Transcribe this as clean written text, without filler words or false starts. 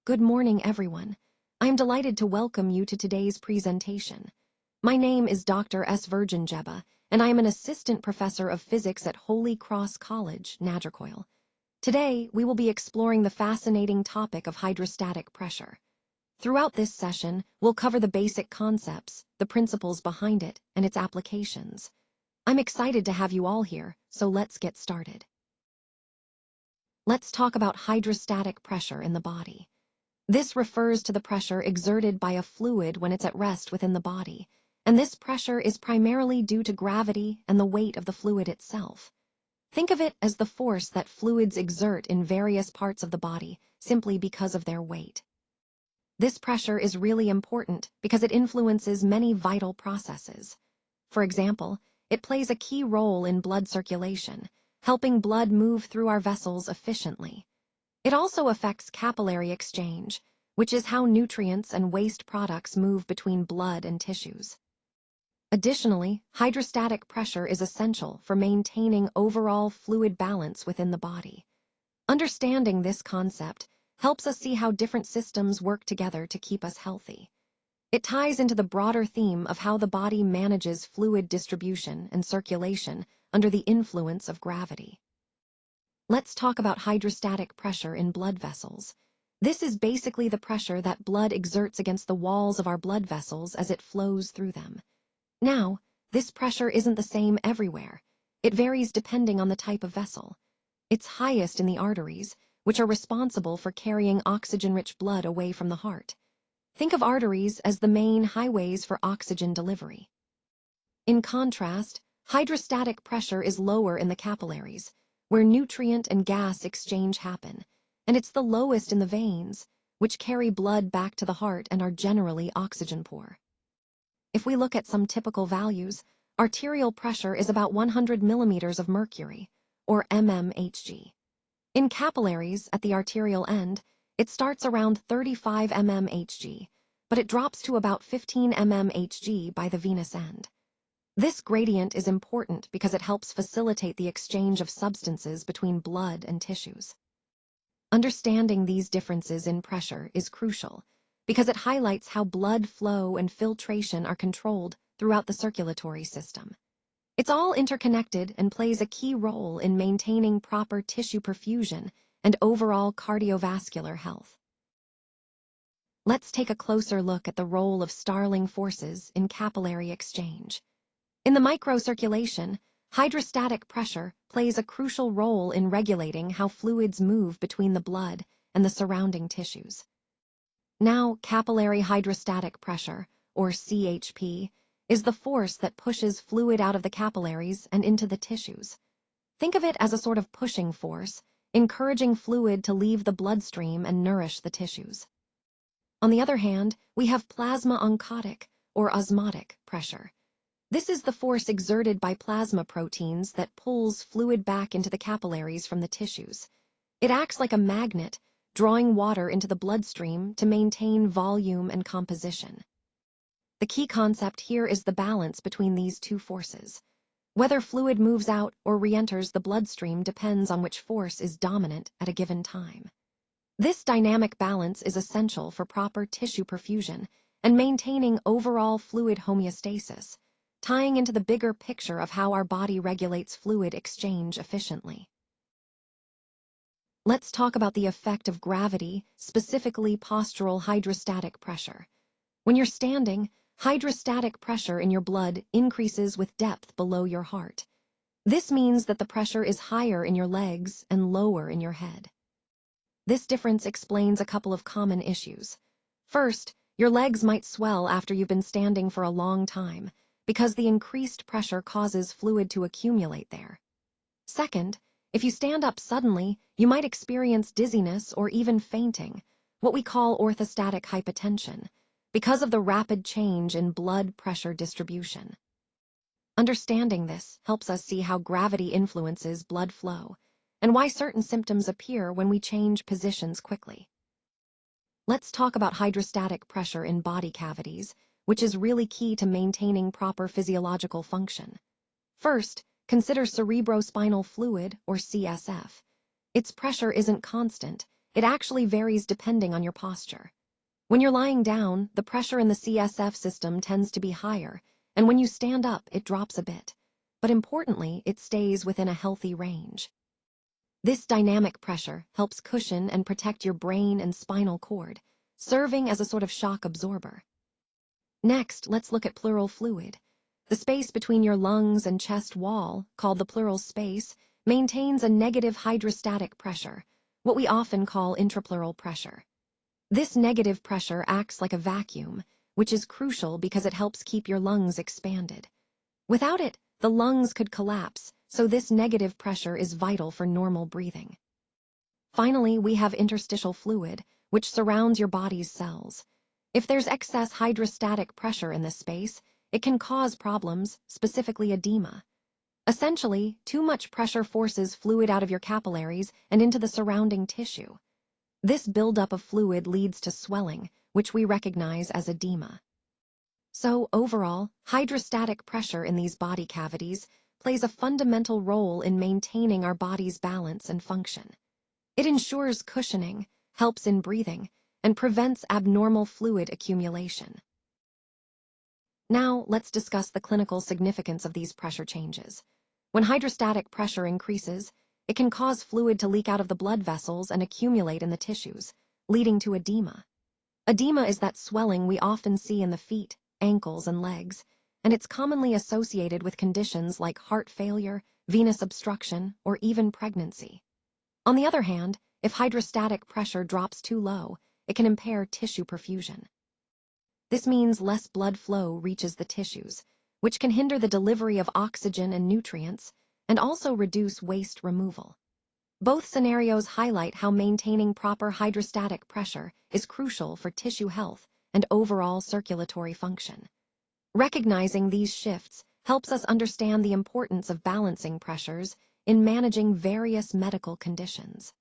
Good morning, everyone. I am delighted to welcome you to today's presentation. My name is Dr. S. Virginjeba, and I am an assistant professor of physics at Holy Cross College, Nagercoil. Today, we will be exploring the fascinating topic of hydrostatic pressure. Throughout this session, we'll cover the basic concepts, the principles behind it, and its applications. I'm excited to have you all here, so let's get started. Let's talk about hydrostatic pressure in the body. This refers to the pressure exerted by a fluid when it's at rest within the body, and this pressure is primarily due to gravity and the weight of the fluid itself. Think of it as the force that fluids exert in various parts of the body simply because of their weight. This pressure is really important because it influences many vital processes. For example, it plays a key role in blood circulation, helping blood move through our vessels efficiently. It also affects capillary exchange, which is how nutrients and waste products move between blood and tissues. Additionally, hydrostatic pressure is essential for maintaining overall fluid balance within the body. Understanding this concept helps us see how different systems work together to keep us healthy. It ties into the broader theme of how the body manages fluid distribution and circulation under the influence of gravity. Let's talk about hydrostatic pressure in blood vessels. This is basically the pressure that blood exerts against the walls of our blood vessels as it flows through them. Now, this pressure isn't the same everywhere. It varies depending on the type of vessel. It's highest in the arteries, which are responsible for carrying oxygen-rich blood away from the heart. Think of arteries as the main highways for oxygen delivery. In contrast, hydrostatic pressure is lower in the capillaries, where nutrient and gas exchange happen, and it's the lowest in the veins, which carry blood back to the heart and are generally oxygen-poor. If we look at some typical values, arterial pressure is about 100 millimeters of mercury, or mmHg. In capillaries, at the arterial end, it starts around 35 mmHg, but it drops to about 15 mmHg by the venous end. This gradient is important because it helps facilitate the exchange of substances between blood and tissues. Understanding these differences in pressure is crucial because it highlights how blood flow and filtration are controlled throughout the circulatory system. It's all interconnected and plays a key role in maintaining proper tissue perfusion and overall cardiovascular health. Let's take a closer look at the role of Starling forces in capillary exchange. In the microcirculation, hydrostatic pressure plays a crucial role in regulating how fluids move between the blood and the surrounding tissues. Now, capillary hydrostatic pressure, or CHP, is the force that pushes fluid out of the capillaries and into the tissues. Think of it as a sort of pushing force, encouraging fluid to leave the bloodstream and nourish the tissues. On the other hand, we have plasma-oncotic, or osmotic, pressure. This is the force exerted by plasma proteins that pulls fluid back into the capillaries from the tissues. It acts like a magnet, drawing water into the bloodstream to maintain volume and composition. The key concept here is the balance between these two forces. Whether fluid moves out or re-enters the bloodstream depends on which force is dominant at a given time. This dynamic balance is essential for proper tissue perfusion and maintaining overall fluid homeostasis, tying into the bigger picture of how our body regulates fluid exchange efficiently. Let's talk about the effect of gravity, specifically postural hydrostatic pressure. When you're standing, hydrostatic pressure in your blood increases with depth below your heart. This means that the pressure is higher in your legs and lower in your head. This difference explains a couple of common issues. First, your legs might swell after you've been standing for a long time, because the increased pressure causes fluid to accumulate there. Second, if you stand up suddenly, you might experience dizziness or even fainting, what we call orthostatic hypotension, because of the rapid change in blood pressure distribution. Understanding this helps us see how gravity influences blood flow and why certain symptoms appear when we change positions quickly. Let's talk about hydrostatic pressure in body cavities, which is really key to maintaining proper physiological function. First, consider cerebrospinal fluid, or CSF. Its pressure isn't constant, it actually varies depending on your posture. When you're lying down, the pressure in the CSF system tends to be higher, and when you stand up, it drops a bit. But importantly, it stays within a healthy range. This dynamic pressure helps cushion and protect your brain and spinal cord, serving as a sort of shock absorber. Next, let's look at pleural fluid. The space between your lungs and chest wall, called the pleural space, maintains a negative hydrostatic pressure, what we often call intrapleural pressure. This negative pressure acts like a vacuum, which is crucial because it helps keep your lungs expanded. Without it, the lungs could collapse, so this negative pressure is vital for normal breathing. Finally, we have interstitial fluid, which surrounds your body's cells. If there's excess hydrostatic pressure in this space, it can cause problems, specifically edema. Essentially, too much pressure forces fluid out of your capillaries and into the surrounding tissue. This buildup of fluid leads to swelling, which we recognize as edema. So, overall, hydrostatic pressure in these body cavities plays a fundamental role in maintaining our body's balance and function. It ensures cushioning, helps in breathing, and prevents abnormal fluid accumulation. Now, let's discuss the clinical significance of these pressure changes. When hydrostatic pressure increases, it can cause fluid to leak out of the blood vessels and accumulate in the tissues, leading to edema. Edema is that swelling we often see in the feet, ankles, and legs, and it's commonly associated with conditions like heart failure, venous obstruction, or even pregnancy. On the other hand, if hydrostatic pressure drops too low, it can impair tissue perfusion. This means less blood flow reaches the tissues, which can hinder the delivery of oxygen and nutrients, and also reduce waste removal. Both scenarios highlight how maintaining proper hydrostatic pressure is crucial for tissue health and overall circulatory function. Recognizing these shifts helps us understand the importance of balancing pressures in managing various medical conditions.